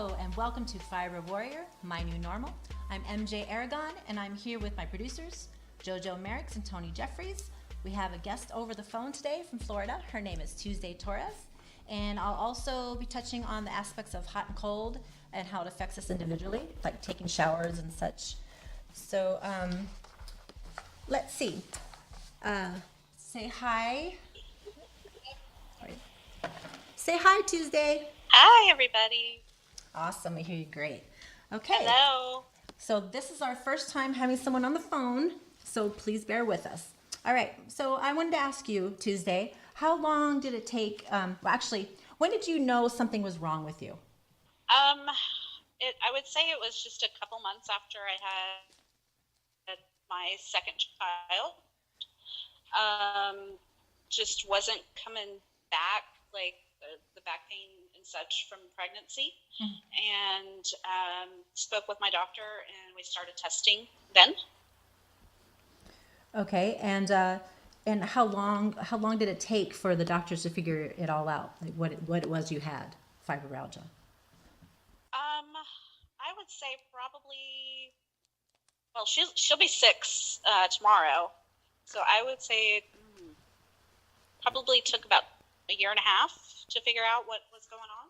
Hello and welcome to Fibro Warrior, my new normal. I'm MJ Aragon and I'm here with my producers, Jojo Merricks and Tony Jeffries. We have a guest over the phone today from Florida. Her name is Tuesdae Torres. And I'll also be touching on the aspects of hot and cold and how it affects us individually, like taking showers and such. So let's see. Say hi. Sorry. Say hi, Tuesdae. Hi, everybody. Awesome, I hear you great. Okay. Hello. So this is our first time having someone on the phone, so please bear with us. All right, so I wanted to ask you, Tuesdae, how long did it take, when did you know something was wrong with you? I would say it was just a couple months after I had my second child. Just wasn't coming back, like the back pain and such from pregnancy. And spoke with my doctor and we started testing then. Okay, and how long did it take for the doctors to figure it all out, like what it was you had, fibromyalgia? I would say probably, well, she'll be 6 tomorrow, so I would say probably took about a year and a half to figure out what was going on.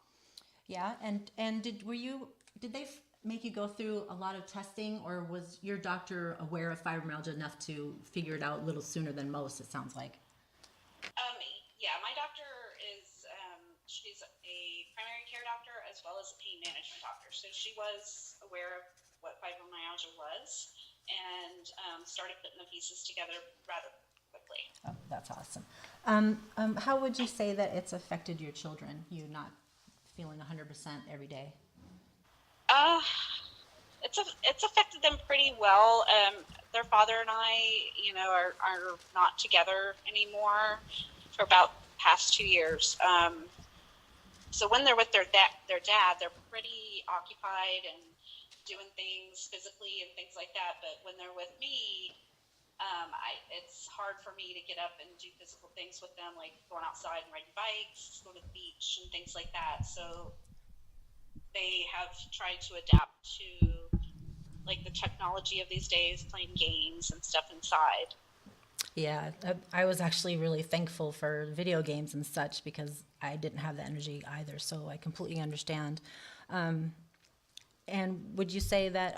Yeah, and did they make you go through a lot of testing, or was your doctor aware of fibromyalgia enough to figure it out a little sooner than most, it sounds like? Yeah, my doctor is, she's a primary care doctor as well as a pain management doctor. So she was aware of what fibromyalgia was and started putting the pieces together rather quickly. Oh, that's awesome. How would you say that it's affected your children, you not feeling 100% every day? It's affected them pretty well. Their father and I, are not together anymore for about the past 2 years. So when they're with their dad, they're pretty occupied and doing things physically and things like that. But when they're with me, it's hard for me to get up and do physical things with them, like going outside and riding bikes, go to the beach and things like that. So they have tried to adapt to like the technology of these days, playing games and stuff inside. Yeah, I was actually really thankful for video games and such because I didn't have the energy either, so I completely understand. And would you say that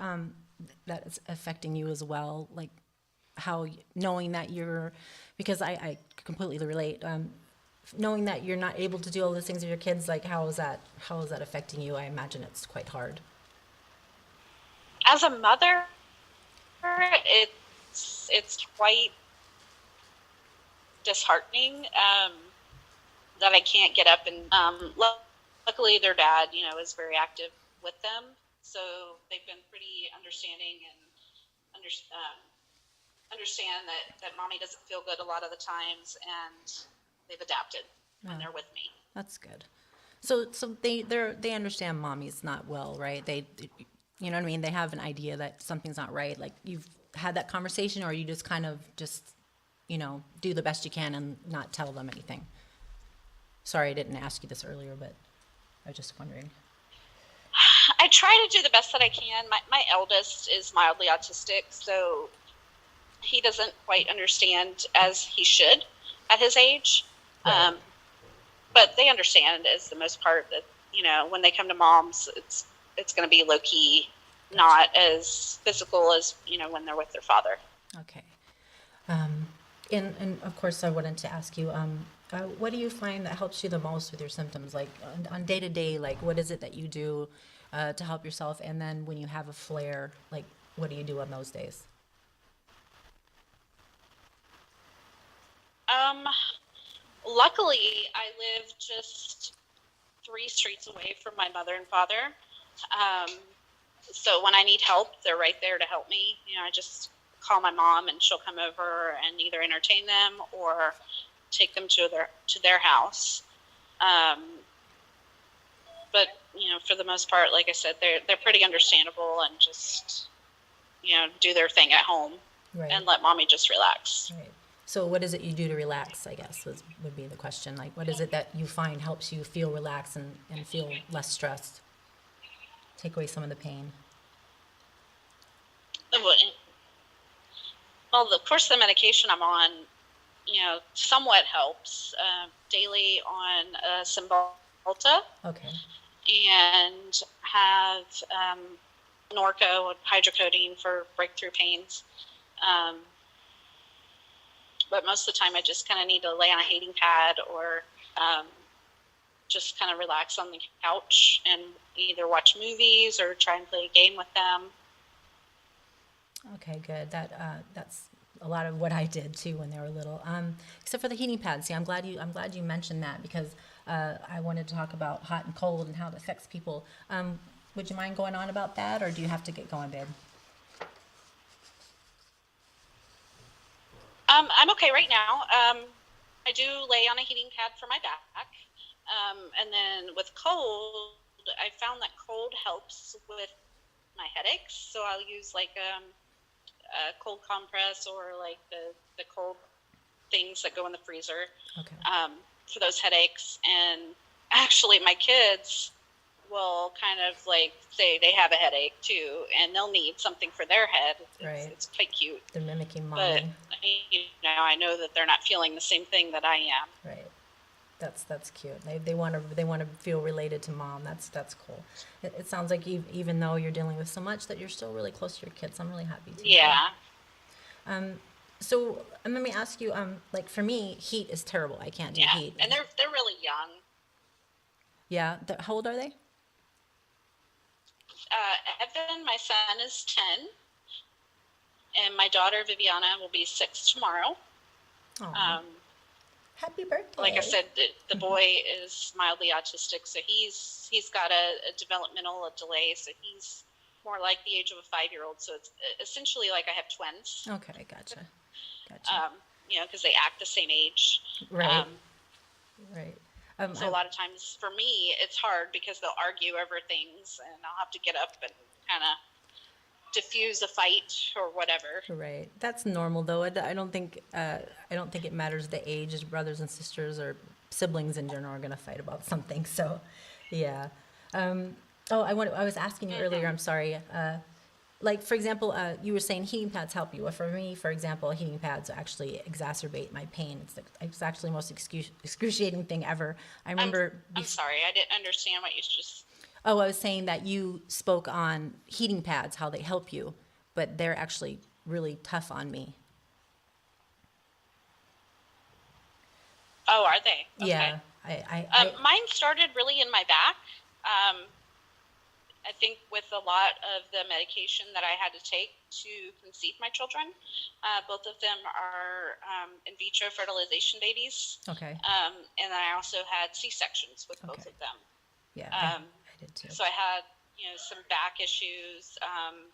that it's affecting you as well, like how knowing that because I completely relate, knowing that you're not able to do all those things with your kids, like how is that affecting you? I imagine it's quite hard. As a mother, it's quite disheartening that I can't get up and luckily their dad, is very active with them, so they've been pretty understanding and understand that mommy doesn't feel good a lot of the times, and they've adapted when they're with me. That's good. So they understand mommy's not well, right? They you know what I mean? They have an idea that something's not right. Like you've had that conversation, or you just kind of do the best you can and not tell them anything. Sorry, I didn't ask you this earlier, but I was just wondering. I try to do the best that I can. My eldest is mildly autistic, so he doesn't quite understand as he should at his age. Right. But they understand, as the most part, that when they come to mom's, it's going to be low key, not as physical as when they're with their father. Okay. And of course, I wanted to ask you, what do you find that helps you the most with your symptoms? Like on day to day, like what is it that you do to help yourself? And then when you have a flare, like what do you do on those days? Luckily, I live just 3 streets away from my mother and father. So when I need help, they're right there to help me. I just call my mom and she'll come over and either entertain them or take them to their house. But for the most part, like I said, they're pretty understandable and just do their thing at home. Right. And let mommy just relax. Right. So what is it you do to relax, I guess, would be the question. Like, what is it that you find helps you feel relaxed and feel less stressed? take away some of the pain? Well, of course, the medication I'm on, somewhat helps. Daily on Cymbalta, Okay. and have Norco and hydrocodone for breakthrough pains. But most of the time, I just kind of need to lay on a heating pad or just kind of relax on the couch and either watch movies or try and play a game with them. Okay, good. That's a lot of what I did too when they were little. Except for the heating pad. See, I'm glad you mentioned that, because I wanted to talk about hot and cold and how it affects people. Would you mind going on about that, or do you have to get going, babe? I'm okay right now. I do lay on a heating pad for my back. And then with cold, I found that cold helps with my headaches. So I'll use like a cold compress or like the cold things that go in the freezer Okay. for those headaches. And actually, my kids will kind of like say they have a headache too, and they'll need something for their head. Right. It's quite cute. They're mimicking But mommy. I know that they're not feeling the same thing that I am. Right. That's cute. They want to feel related to mom. That's cool. It sounds like even though you're dealing with so much, that you're still really close to your kids. I'm really happy to. Yeah. So let me ask you. Like for me, heat is terrible. I can't do heat. And they're really young. Yeah. How old are they? Evan, my son, is 10, and my daughter Viviana will be 6 tomorrow. Oh. Happy birthday. Like I said, the boy is mildly autistic, so he's got a developmental delay, so he's more like the age of a 5-year-old. So it's essentially like I have twins. Okay, gotcha. Because they act the same age. Right. Right. So a lot of times for me, it's hard because they'll argue over things, and I'll have to get up and kind of diffuse a fight or whatever. Right. That's normal, though. I don't think it matters the age. Brothers and sisters or siblings in general are going to fight about something. So, yeah. I was asking you earlier. I'm sorry. Like, for example, you were saying heating pads help you. Well, for me, for example, heating pads actually exacerbate my pain. It's actually the most excruciating thing ever. I remember. I'm sorry, I didn't understand what you just. Oh, I was saying that you spoke on heating pads, how they help you, but they're actually really tough on me. Oh, are they? Okay. Yeah. Mine started really in my back. I think with a lot of the medication that I had to take to conceive my children, both of them are in vitro fertilization babies. Okay. And I also had C-sections with both of them. Yeah, I did too. So I had, some back issues,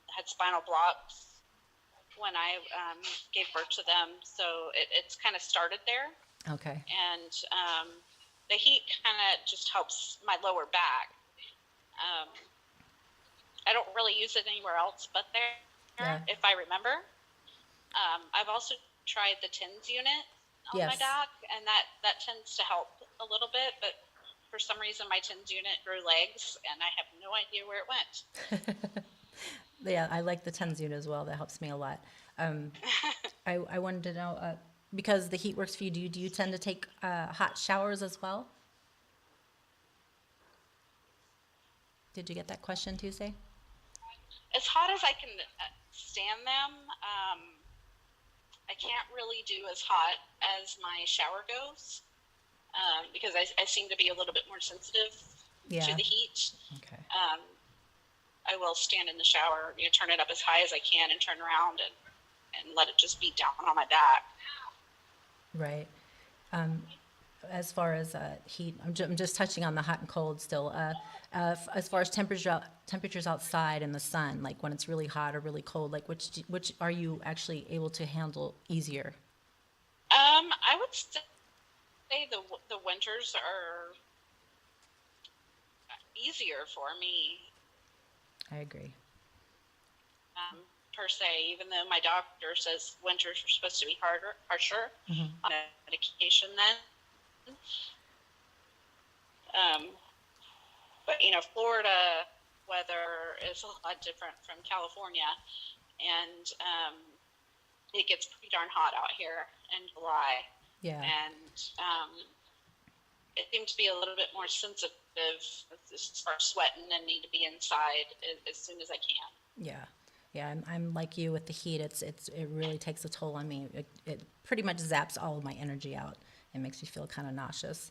had spinal blocks when I gave birth to them. So it's kind of started there. Okay. And the heat kind of just helps my lower back. I don't really use it anywhere else but there, if I remember. I've also tried the TENS unit on my back, and that tends to help a little bit, but for some reason my TENS unit grew legs, and I have no idea where it went. Yeah, I like the TENS unit as well. That helps me a lot. I wanted to know, because the heat works for you, do you tend to take hot showers as well? Did you get that question, Tuesday? As hot as I can stand them, I can't really do as hot as my shower goes, because I seem to be a little bit more sensitive to the heat. Okay. I will stand in the shower, turn it up as high as I can and turn around and let it just beat down on my back. Right. As far as heat, I'm just touching on the hot and cold still. As far as temperatures outside in the sun, like when it's really hot or really cold, like which are you actually able to handle easier? I would say the winters are easier for me. I agree. Per se, even though my doctor says winters are supposed to be harsher on medication then. But Florida weather is a lot different from California, and it gets pretty darn hot out here in July. Yeah. And it seems to be a little bit more sensitive as far as sweating and need to be inside as soon as I can. Yeah. Yeah, I'm like you with the heat. It really takes a toll on me. It pretty much zaps all of my energy out. It makes me feel kind of nauseous.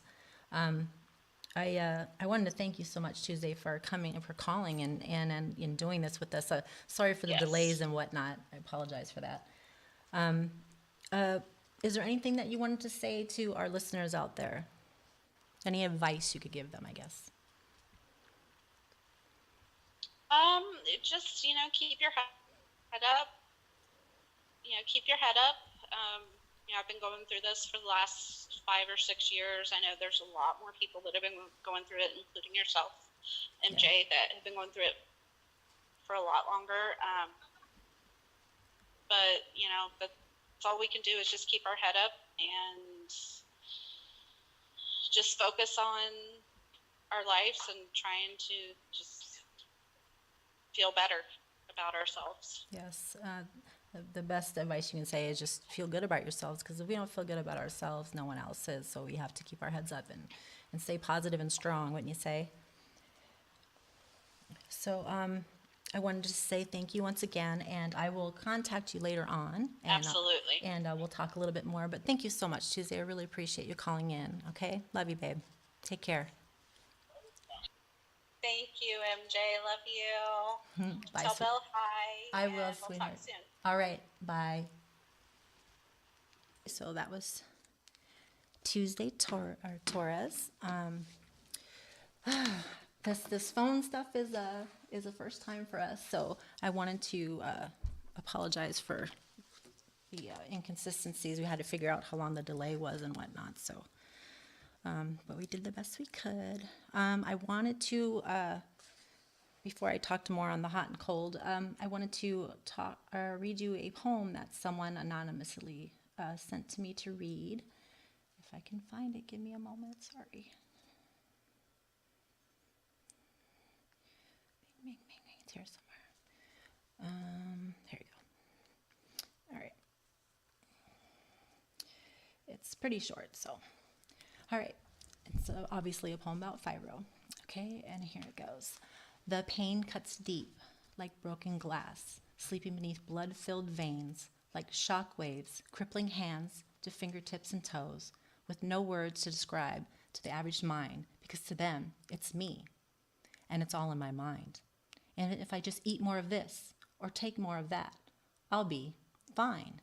I wanted to thank you so much, Tuesday, for coming and for calling and doing this with us. Sorry for the Yes. delays and whatnot. I apologize for that. Is there anything that you wanted to say to our listeners out there? Any advice you could give them, I guess? Just, keep your head up. Keep your head up. I've been going through this for the last 5 or 6 years. I know there's a lot more people that have been going through it, including yourself, MJ, that have been going through it for a lot longer. But, that's all we can do is just keep our head up and just focus on our lives and trying to just feel better about ourselves. Yes. The best advice you can say is just feel good about yourselves, because if we don't feel good about ourselves, no one else is. So we have to keep our heads up and stay positive and strong, wouldn't you say? So I wanted to say thank you once again, and I will contact you later on. And, Absolutely. And we'll talk a little bit more. But thank you so much, Tuesday. I really appreciate you calling in, okay? Love you, babe. Take care. Thank you, MJ. Love you. Bye, Tell sweet- Bill hi. I will, We'll sweetheart. talk soon. All right, bye. So that was Tuesdae Torres. This phone stuff is a first time for us, so I wanted to apologize for the inconsistencies. We had to figure out how long the delay was and whatnot. So, but we did the best we could. I wanted to. Before I talked more on the hot and cold, I wanted to read you a poem that someone anonymously sent to me to read. If I can find it, give me a moment. Sorry. It's here somewhere. Here you go. All right. It's pretty short, so. All right. It's obviously a poem about fibro. Okay, and here it goes. The pain cuts deep, like broken glass, sleeping beneath blood-filled veins, like shock waves, crippling hands to fingertips and toes, with no words to describe to the average mind, because to them, it's me, and it's all in my mind. And if I just eat more of this, or take more of that, I'll be fine,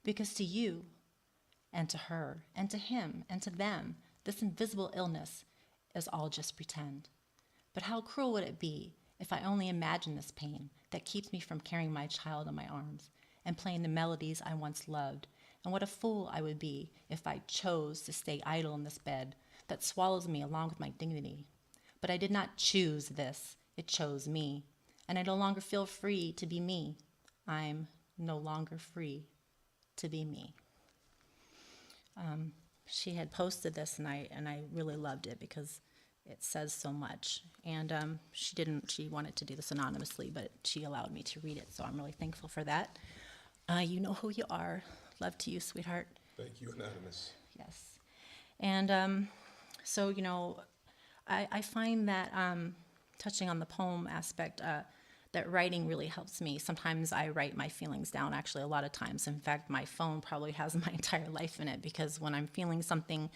because to you, and to her, and to him, and to them, this invisible illness is all just pretend. But how cruel would it be if I only imagined this pain that keeps me from carrying my child in my arms and playing the melodies I once loved? And what a fool I would be if I chose to stay idle in this bed that swallows me along with my dignity. But I did not choose this. It chose me. And I no longer feel free to be me. I'm no longer free to be me. She had posted this, and I really loved it because it says so much. And she wanted to do this anonymously, but she allowed me to read it, so I'm really thankful for that. You know who you are. Love to you, sweetheart. Thank you, Anonymous. Yes. And so, I find that, touching on the poem aspect, that writing really helps me. Sometimes I write my feelings down, actually, a lot of times. In fact, my phone probably has my entire life in it, because when I'm feeling something,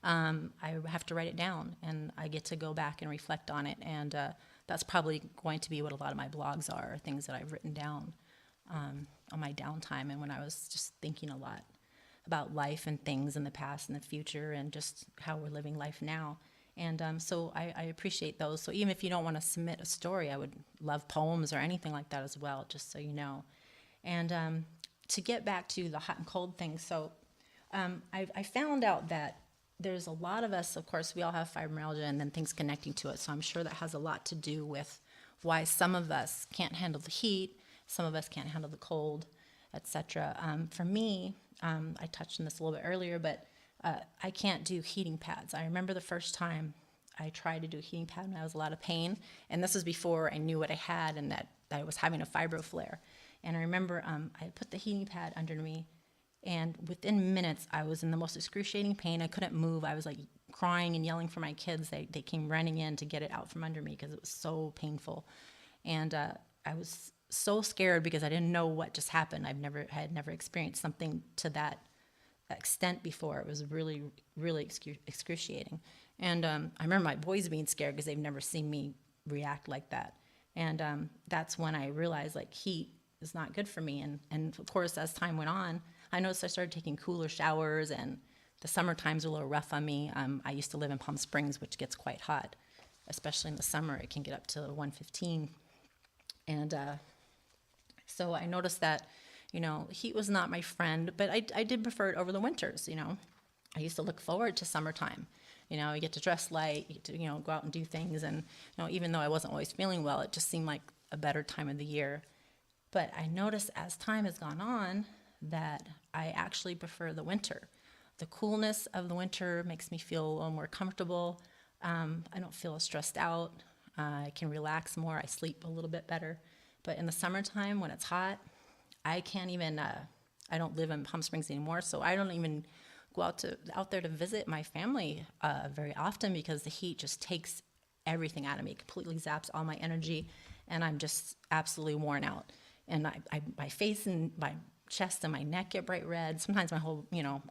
I have to write it down, and I get to go back and reflect on it. And that's probably going to be what a lot of my blogs are, things that I've written down on my downtime, and when I was just thinking a lot about life and things in the past and the future and just how we're living life now. And so I appreciate those. So even if you don't want to submit a story, I would love poems or anything like that as well, just so you know. And to get back to the hot and cold thing, so I found out that there's a lot of us, of course, we all have fibromyalgia and then things connecting to it. So I'm sure that has a lot to do with why some of us can't handle the heat, some of us can't handle the cold, etc. For me, I touched on this a little bit earlier, but I can't do heating pads. I remember the first time I tried to do a heating pad when I was a lot of pain. And this was before I knew what I had and that I was having a fibro flare. And I remember I put the heating pad under me, and within minutes, I was in the most excruciating pain. I couldn't move. I was like crying and yelling for my kids. They came running in to get it out from under me because it was so painful. And I was so scared because I didn't know what just happened. I had never experienced something to that extent before. It was really, really excruciating. And I remember my boys being scared because they've never seen me react like that. And that's when I realized like heat is not good for me. And of course, as time went on, I noticed I started taking cooler showers, and the summer times are a little rough on me. I used to live in Palm Springs, which gets quite hot, especially in the summer. It can get up to 115. And so I noticed that, heat was not my friend, but I did prefer it over the winters. I used to look forward to summertime. You get to dress light, you get to, go out and do things. And, even though I wasn't always feeling well, it just seemed like a better time of the year. But I noticed as time has gone on that I actually prefer the winter. The coolness of the winter makes me feel a little more comfortable. I don't feel as stressed out. I can relax more. I sleep a little bit better. But in the summertime, when it's hot, I can't even, I don't live in Palm Springs anymore, so I don't even go out there to visit my family very often because the heat just takes everything out of me, completely zaps all my energy, and I'm just absolutely worn out. And my face and my chest and my neck get bright red. Sometimes my whole,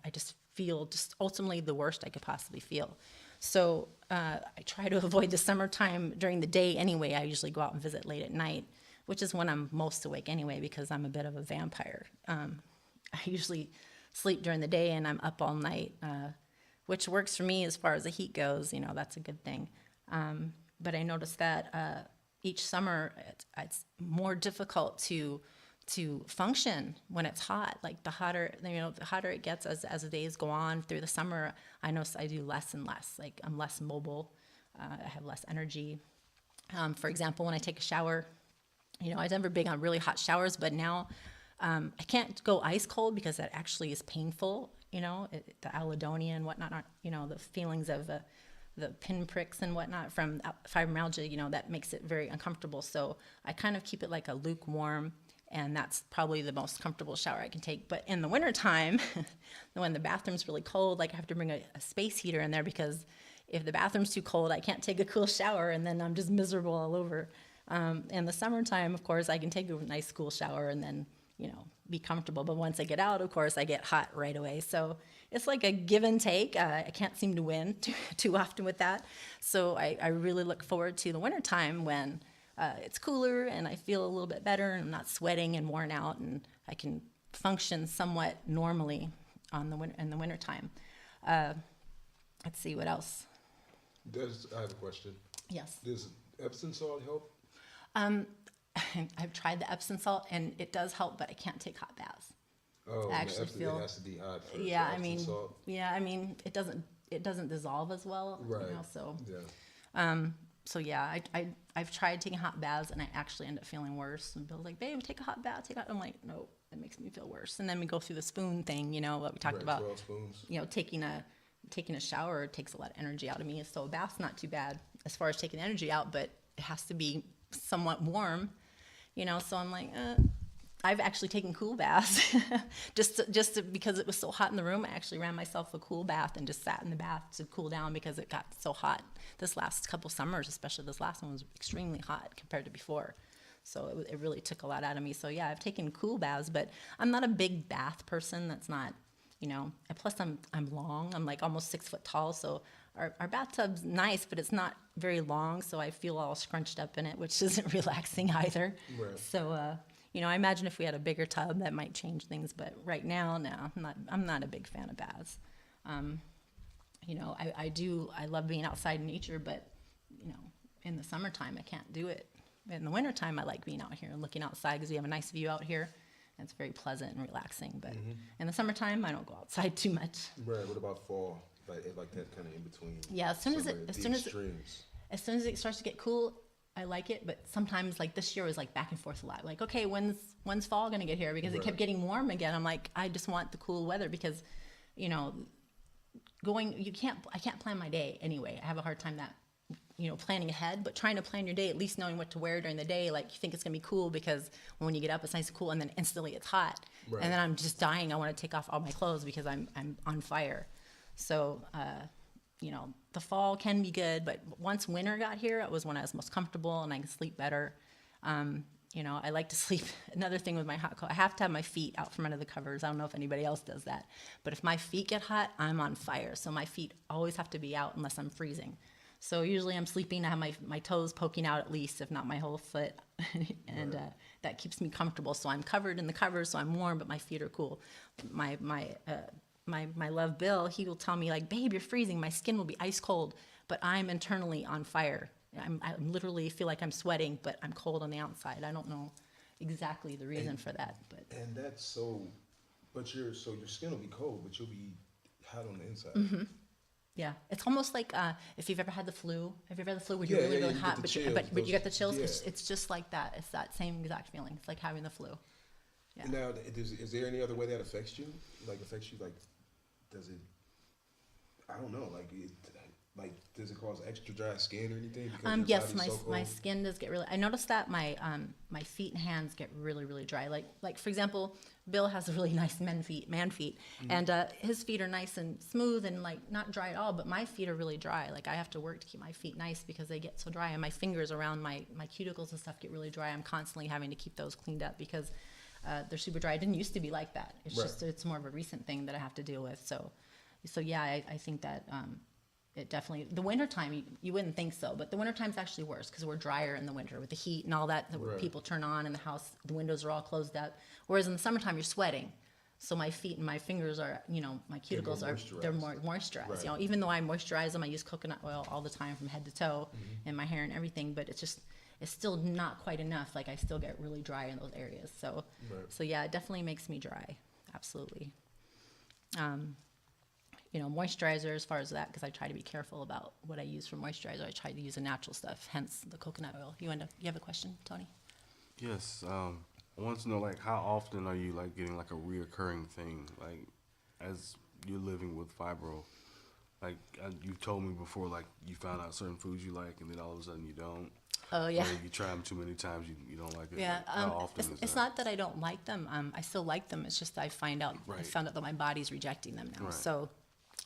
I just feel just ultimately the worst I could possibly feel. So I try to avoid the summertime during the day anyway. I usually go out and visit late at night, which is when I'm most awake anyway because I'm a bit of a vampire. I usually sleep during the day and I'm up all night, which works for me as far as the heat goes. That's a good thing. But I noticed that each summer it's more difficult to function when it's hot. Like the hotter it gets as the days go on through the summer, I notice I do less and less. Like I'm less mobile, I have less energy. For example, when I take a shower, I was never big on really hot showers, but now I can't go ice cold because that actually is painful. The allodonia and whatnot, the feelings of the pinpricks and whatnot from fibromyalgia, that makes it very uncomfortable. So I kind of keep it like a lukewarm, and that's probably the most comfortable shower I can take. But in the wintertime, when the bathroom's really cold, like I have to bring a space heater in there because if the bathroom's too cold, I can't take a cool shower, and then I'm just miserable all over. In the summertime, of course, I can take a nice cool shower and then, be comfortable. But once I get out, of course, I get hot right away. So it's like a give and take. I can't seem to win too often with that. So I really look forward to the wintertime when it's cooler and I feel a little bit better and I'm not sweating and worn out and I can function somewhat normally in the wintertime. Let's see, what else? I have a question. Yes. Does Epsom salt help? I've tried the Epsom salt and it does help, but I can't take hot baths. Oh, I actually feel it has to be hot first. Yeah, Salt. it doesn't dissolve as well. Right. So yeah. So yeah, I've tried taking hot baths and I actually end up feeling worse. And Bill's like, "Babe, take a hot bath." I'm like, "No, it makes me feel worse." And then we go through the spoon thing, what we talked about. 12 spoons. Taking a shower takes a lot of energy out of me. So a bath's not too bad as far as taking energy out, but it has to be somewhat warm, So I'm like, I've actually taken cool baths because it was so hot in the room. I actually ran myself a cool bath and just sat in the bath to cool down because it got so hot this last couple summers, especially this last one was extremely hot compared to before. So it really took a lot out of me. So yeah, I've taken cool baths, but I'm not a big bath person. That's not, and plus I'm long. I'm like almost 6 foot tall. So our bathtub's nice, but it's not very long. So I feel all scrunched up in it, which isn't relaxing either. Right. So, I imagine if we had a bigger tub, that might change things. But right now, no, I'm not a big fan of baths. I love being outside in nature, but, in the summertime, I can't do it. In the wintertime, I like being out here and looking outside because we have a nice view out here. And it's very pleasant and relaxing. But in the summertime, I don't go outside too much. Right. What about fall? Like that kind of in between. Yeah. As soon as it starts to get cool, I like it. But sometimes, like this year, was like back and forth a lot. Like, okay, when's fall gonna get here? Because it kept getting warm again. I'm like, I just want the cool weather because, I can't plan my day anyway. I have a hard time planning ahead, but trying to plan your day, at least knowing what to wear during the day. Like you think it's gonna be cool because when you get up, it's nice and cool, and then instantly it's hot, Right. and then I'm just dying. I want to take off all my clothes because I'm on fire. So, the fall can be good, but once winter got here, it was when I was most comfortable and I could sleep better. I like to sleep. Another thing with my hot coat, I have to have my feet out from under the covers. I don't know if anybody else does that, but if my feet get hot, I'm on fire. So my feet always have to be out unless I'm freezing. So usually I'm sleeping, I have my toes poking out at least, if not my whole foot, and that keeps me comfortable. So I'm covered in the covers, so I'm warm, but my feet are cool. My love Bill, he will tell me like, babe, you're freezing. My skin will be ice cold, but I'm internally on fire. I literally feel like I'm sweating, but I'm cold on the outside. I don't know exactly the reason for that, but. And that's so, but your skin will be cold, but you'll be hot on the inside. Mm-hmm. Yeah, it's almost like if you've ever had the flu. Have you ever had the flu where you're really, really you hot, get the but you chills, get the chills? yeah. It's just like that. It's that same exact feeling. It's like having the flu. Yeah. Now, is there any other way that affects you? Like, does it, I don't know, does it cause extra dry skin or anything? Because your Yes, body's so cold? my skin does get really. I noticed that my feet and hands get really, really dry. Like for example, Bill has a really nice man feet, Mm-hmm. and his feet are nice and smooth and like not dry at all. But my feet are really dry. Like I have to work to keep my feet nice because they get so dry, and my fingers around my cuticles and stuff get really dry. I'm constantly having to keep those cleaned up because they're super dry. It didn't used to be like that. It's Right. just it's more of a recent thing that I have to deal with. So yeah, I think that. It definitely, the wintertime, you wouldn't think so, but the wintertime's actually worse because we're drier in the winter with the heat and all that Right. people turn on in the house, the windows are all closed up. Whereas in the summertime, you're sweating. So my feet and my fingers are, my cuticles they're more moisturized. Right. Even though I moisturize them, I use coconut oil all the time from head to toe Mm-hmm. in my hair and everything, but it's still not quite enough. Like I still get really dry in those areas. So, Right. so yeah, it definitely makes me dry. Absolutely. Moisturizer as far as that, because I try to be careful about what I use for moisturizer. I try to use the natural stuff, hence the coconut oil. You have a question, Tony? Yes. I want to know, like, how often are you, like, getting, like, a reoccurring thing, like, as you're living with fibro? Like, you told me before, like, you found out certain foods you like, and then all of a sudden you don't. Oh, yeah. Or you try them too many times, you don't like it. Yeah, Like, how often is it's that? not that I don't like them. I still like them. It's just I found out Right. that my body's rejecting them now. Right. So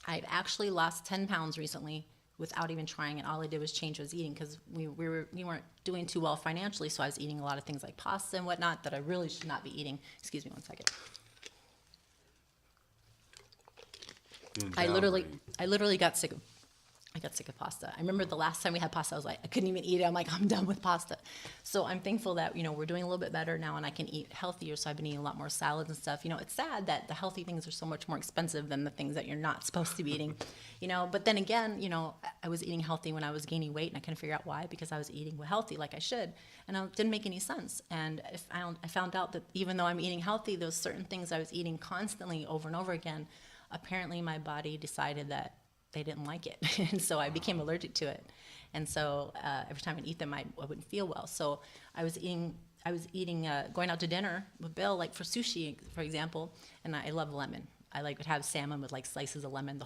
I've actually lost 10 pounds recently without even trying it. All I did was change what I was eating because we weren't doing too well financially. So I was eating a lot of things like pasta and whatnot that I really should not be eating. Excuse me one second. Getting I downgraded. literally got sick of pasta. I remember the last time we had pasta, I was like, I couldn't even eat it. I'm like, I'm done with pasta. So I'm thankful that, we're doing a little bit better now and I can eat healthier. So I've been eating a lot more salads and stuff. It's sad that the healthy things are so much more expensive than the things that you're not supposed to be eating, but then again, I was eating healthy when I was gaining weight and I couldn't figure out why, because I was eating healthy like I should. And it didn't make any sense. And I found out that even though I'm eating healthy, those certain things I was eating constantly over and over again, apparently my body decided that they didn't like it. And so I became allergic to it. And so every time I'd eat them, I wouldn't feel well. So I was eating, going out to dinner with Bill, like for sushi, for example, and I love lemon. I would have salmon with like slices of lemon, the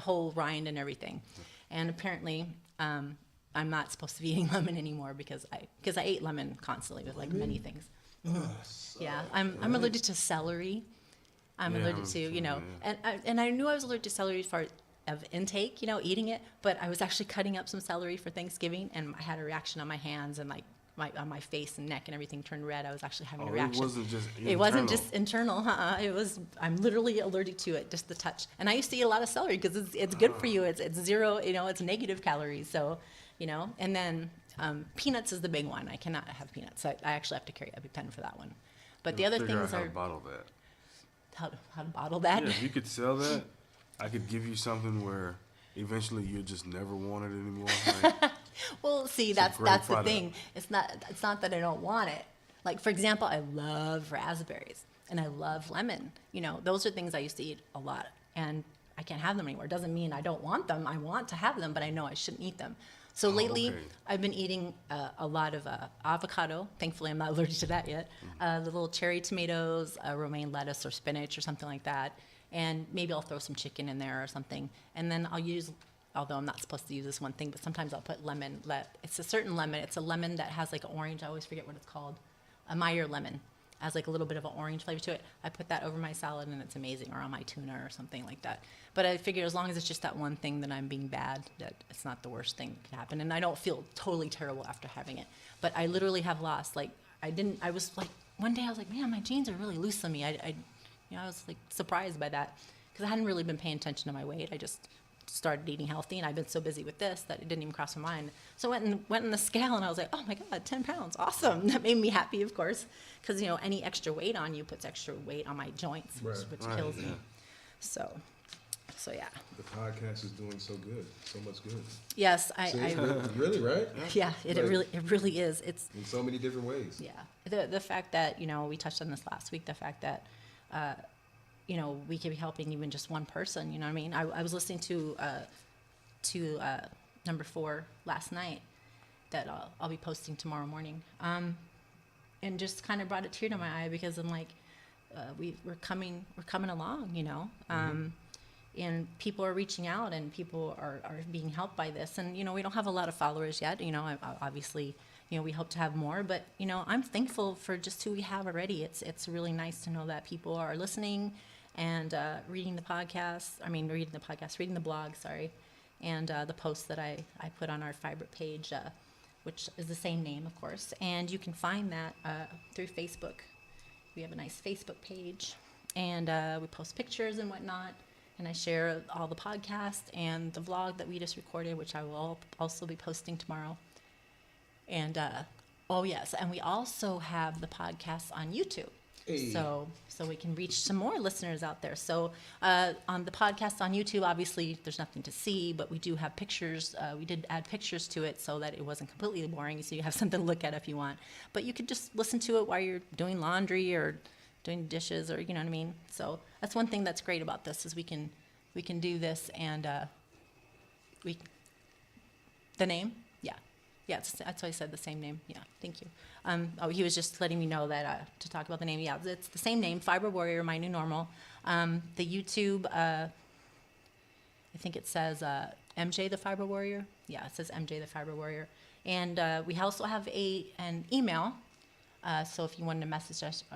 whole rind and everything. And apparently, I'm not supposed to be eating lemon anymore because I ate lemon constantly with like many things. Yeah, I'm allergic to celery. I'm Yeah, allergic to, and I knew I was allergic to celery as far as of intake, eating it, but I was actually cutting up some celery for Thanksgiving, and I had a reaction on my hands and like on my face and neck and everything turned red. I was actually having a reaction. It wasn't just It wasn't just internal. It was. I'm literally allergic to it, just the touch. And I used to eat a lot of celery because it's good for you. It's zero. It's negative calories. So, and then peanuts is the big one. I cannot have peanuts. I actually have to carry EpiPen for that one. But the other things how are to bottle that. how to bottle that. Yeah, if you could sell that, I could give you something where eventually you'll just never want it anymore. Like, Well, see, It's a that's great the product. thing. It's not that I don't want it. Like for example, I love raspberries and I love lemon. Those are things I used to eat a lot, and I can't have them anymore. It doesn't mean I don't want them. I want to have them, but I know I shouldn't eat them. So lately, okay. I've been eating a lot of avocado. Thankfully, I'm not allergic to that yet. The little cherry tomatoes, romaine lettuce or spinach or something like that. And maybe I'll throw some chicken in there or something. And then I'll use although I'm not supposed to use this one thing, but sometimes I'll put lemon. It's a certain lemon. It's a lemon that has like orange. I always forget what it's called. A Meyer lemon has like a little bit of an orange flavor to it. I put that over my salad and it's amazing, or on my tuna or something like that. But I figure as long as it's just that one thing that I'm being bad, that it's not the worst thing that could happen. And I don't feel totally terrible after having it. But I literally have lost, like, I was like, one day I was like, man, my jeans are really loose on me. I was like surprised by that because I hadn't really been paying attention to my weight. I just started eating healthy, and I've been so busy with this that it didn't even cross my mind. So I went in the scale, and I was like, oh my God, 10 pounds, awesome. That made me happy, of course, because, any extra weight on you puts extra weight on my joints, which kills me. So yeah. The podcast is doing so good, so much good. Yes, Really, right? Yeah, it really is. It's in so many different ways. Yeah, the fact that we touched on this last week. The fact that we could be helping even just one person. You know what I mean? I was listening to number 4 last night that I'll be posting tomorrow morning, and just kind of brought a tear to my eye because I'm like, we're coming along, and people are reaching out and people are being helped by this, and we don't have a lot of followers yet. Obviously, we hope to have more, but I'm thankful for just who we have already. It's really nice to know that people are listening and reading the blog, and the posts that I put on our Fibro page, which is the same name, of course, and you can find that through Facebook. We have a nice Facebook page, and we post pictures and whatnot, and I share all the podcasts and the vlog that we just recorded, which I will also be posting tomorrow. And oh yes, and we also have the podcast on YouTube. Hey. So we can reach some more listeners out there. So on the podcast on YouTube, obviously there's nothing to see, but we do have pictures. We did add pictures to it so that it wasn't completely boring, so you have something to look at if you want. But you could just listen to it while you're doing laundry or doing dishes, or you know what I mean. So that's one thing that's great about this is we can do this, and the name. Yeah, that's why I said the same name. Yeah, thank you. He was just letting me know that to talk about the name. Yeah, it's the same name, Fibro Warrior, My New Normal. The YouTube, I think it says MJ the Fibro Warrior. Yeah, it says MJ the Fibro Warrior. And we also have an email. So if you wanted to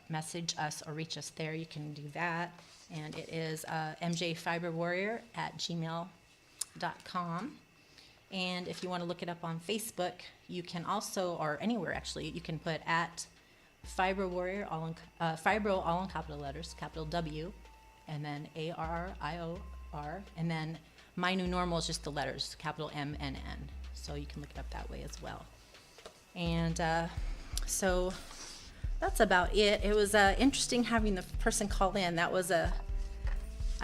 message us or reach us there, you can do that. And it is mjfibrowarrior@gmail.com. And if you want to look it up on Facebook, you can also, or anywhere actually, you can put at Fibro Warrior, Fibro all in capital letters, capital W, and then ARRIOR, and then My New Normal is just the letters, capital MNN. So you can look it up that way as well. And so that's about it. It was interesting having the person call in. That was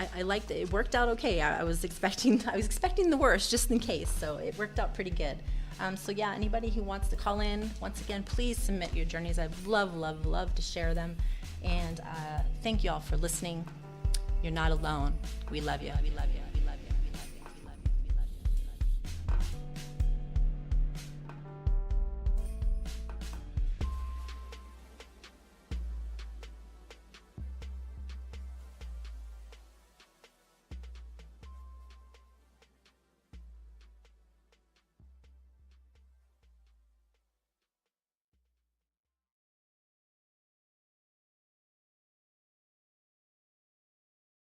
I liked it. It worked out okay. I was expecting the worst just in case, so it worked out pretty good. So yeah, anybody who wants to call in, once again, please submit your journeys. I'd love to share them. And thank you all for listening. You're not alone. We love you. We love you.